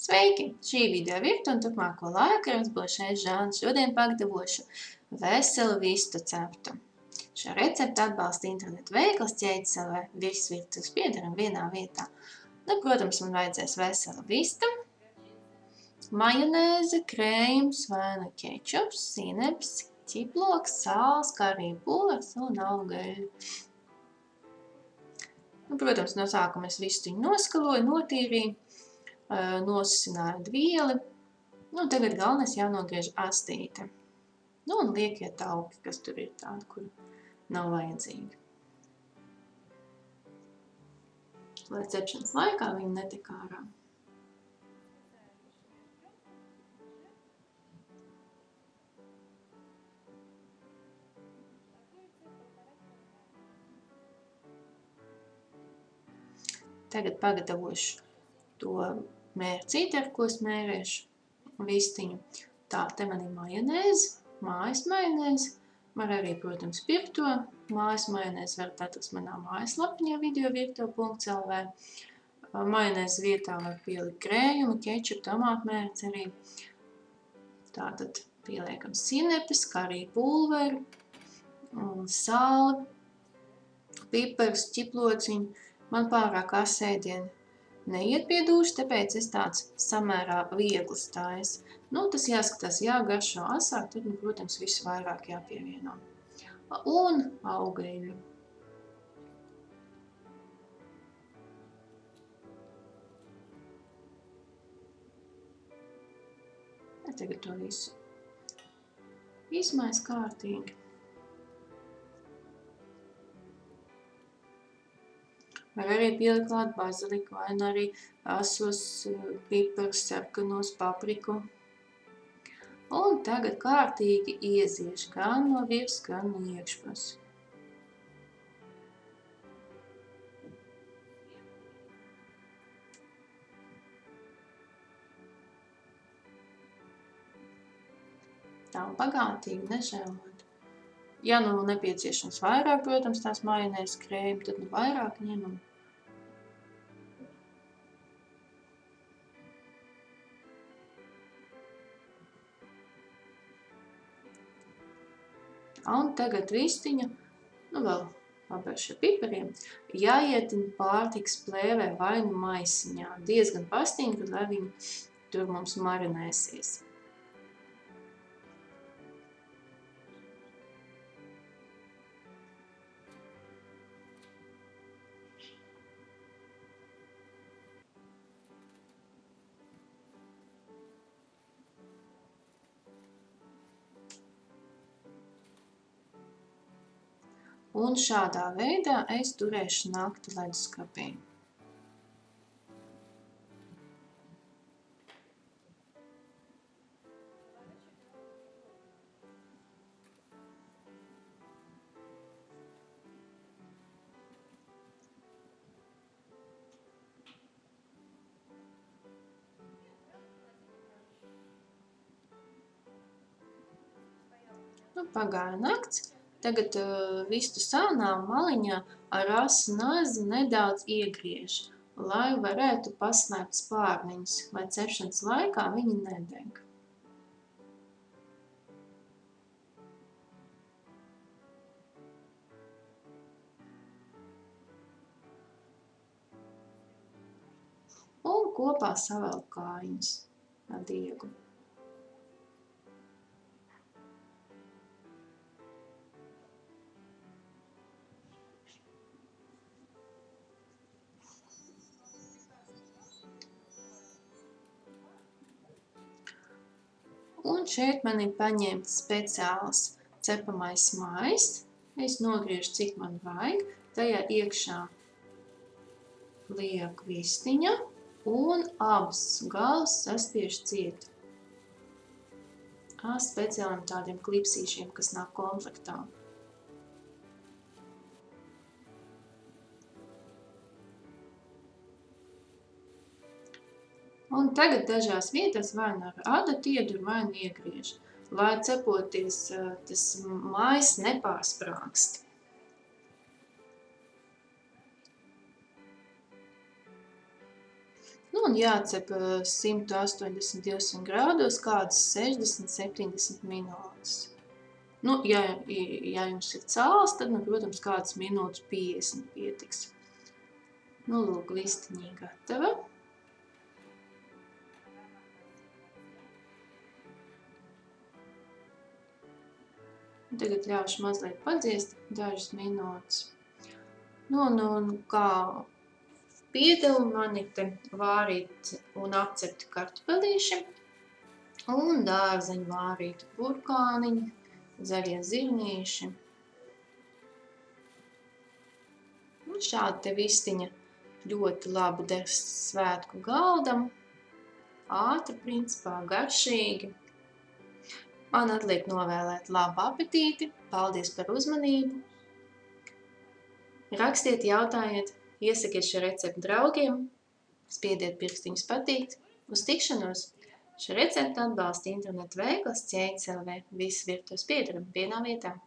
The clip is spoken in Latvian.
Sveiki! Šī video virtuve un turpmāko laiku jums būs šeit Žāna. Šodien pagatavošu veselu vistu ceptu. Šo receptu atbalsta internetu veikals ķēdes LV. Visas virtuves piedaram vienā vietā. Protams, man vajadzēs veselu vistu, majonēze, krējums vai nu kečups, sinepes, ķiploks, sāls, karī pulvers un augļi. Protams, no sākuma es visu viņu noskaloju, notīrīju, nosisināju dvieli. Tagad galvenais jānogriež astīte. Un liekiet augi, kas tur ir tādi, kuri nav vajadzīgi. Lai cepšanas laikā viņi netek ārā. Tagad pagatavošu to mērcīti, ar ko es mērēšu vistiņu. Tā, te man ir majonēze, mājas majonēze. Var arī, protams, pirkto. Mājas majonēzi varat atrast manā mājaslapiņā videovirtuve.lv. Majonēzes vietā var pielikt krējumu, kečupu, tomātmērci arī. Tātad pieliekam sinepes, karī pulveri, sāli, piparus, ķiplociņu. Man pārāk ēdienu neiet pie dūša, tāpēc es tāds samērā viegls tājs. Tas jāskatās, jāgaršo asāk, tad, protams, visu vairāk jāpievieno. Un augļi. Tagad to visu izmaisu kārtīgi. Var arī pielikt klāt baziliku vai arī asos piparus, sarkanos, papriku. Un tagad kārtīgi iezieš gan no virs, gan no iekšpuses. Tā un pagātīgi nežēlot. Ja nepieciešams vairāk, protams, tās majonēzes krējumi, tad vairāk ņemam. Un tagad vistiņu, vēl pabaršu ar pipariem, jāietina pārtikas plēvē vai maisiņā. Diezgan pastingri, lai viņi tur mums marinēsies. Un šādā veidā es turēšu nakti leduskapī. Pagāja nakts. Tagad vistu sānā un maliņā ar asu nazi nedaudz iegriež, lai varētu paslēpt spārniņus, lai cepšanas laikā viņi nedeg. Un kopā savelk kājiņus ar diegu. Un šeit man ir paņemts speciāls cepamais maiss. Es nogriežu, cik man vajag. Tajā iekšā lieku vistiņa un abas galas saspiežu cieti. Ar speciāliem tādiem klipsīšiem, kas nāk komplektā. Un tagad dažās vietās vai nu ar adatu iedur, vai nu iegriež, lai cepoties tas maiss nepārsprāgst. Nu, un jācep 180-200 grādos kādus 60-70 minūtes. Nu, ja jums ir cāls, tad, nu, protams, kādas minūtes 50 pietiks. Nu, lūk, vistiņī gatava. Tagad ļaušu mazliet padziest dažas minūtes. Nu, un kā piedevu man ir te vārīt un apcepti kartupelīši un dārzeņu vārīti burkāniņi, zaļie zirnīši. Un šāda te vistiņa ļoti labu der svētku galdam, ātri principā, garšīgi. Man atliek novēlēt labu apetīti, paldies par uzmanību. Rakstiet, jautājiet, iesakiet šo receptu draugiem, spiediet pirkstiņus patīt. Uz tikšanos! Šo receptu atbalsta internetu veikals Ķēdes LV. Viss virtuves piedaram vienā vietā.